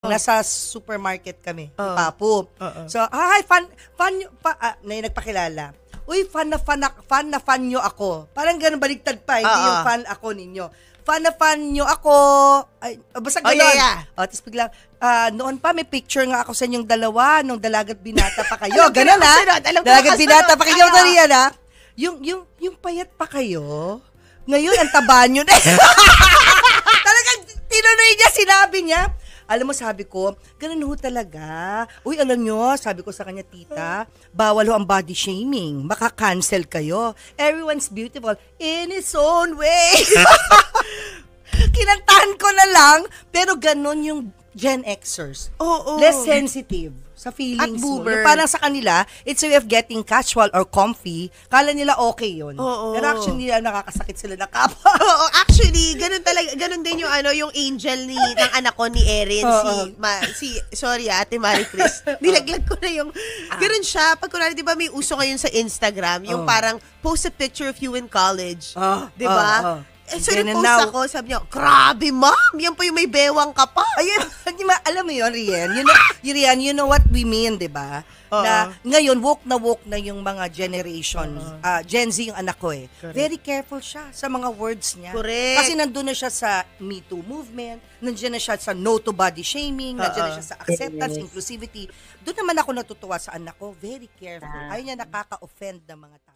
Nasa supermarket kami, Papu. So, hi, fan nyo, na nagpakilala. Uy, fan na fan nyo ako. Parang ganun, baligtad pa, hindi yung fan ako ninyo. Fan na fan nyo ako. Ay, basta ganun. Tapos biglang, noon pa, may picture nga ako sa inyong dalawa, nung dalagat binata pa kayo. Ganun, dalagat binata pa kayo. Yung payat pa kayo, ngayon, ang taba nyo na. Talagang tinuloy niya, sinabi niya. Alam mo, sabi ko, ganun ho talaga. Uy, alam nyo, sabi ko sa kanya, tita, bawal ho ang body shaming. Maka-cancel kayo. Everyone's beautiful in his own way. Kinantahan ko na lang, pero ganun yung Gen Xers. Less sensitive sa feelings mo. Parang sa kanila, it's a way of getting casual or comfy. Kala nila okay yun. Pero actually, nakakasakit sila na kapwa. Actually, ganun din yung yung angel ng anak ko ni Erin, sorry Ate Marie Chris. Nilaglag ko na yung, ganun siya. Pag kunwari, di ba may uso ngayon sa Instagram, yung parang post a picture of you in college. Di ba? So, nag-post ako, sabi niya, grabe, ma'am, yan pa yung may bewang ka pa. Ayun, alam mo yun, Rian, you know what we mean, di ba? Na ngayon, woke na yung mga generation, Gen Z yung anak ko eh. Correct. Very careful siya sa mga words niya. Correct. Kasi nandun na siya sa Me Too movement, nandiyan na siya sa no to body shaming, nandiyan na siya sa acceptance, inclusivity. Doon naman ako natutuwa sa anak ko, very careful. Ayaw niya nakaka-offend ng mga tao.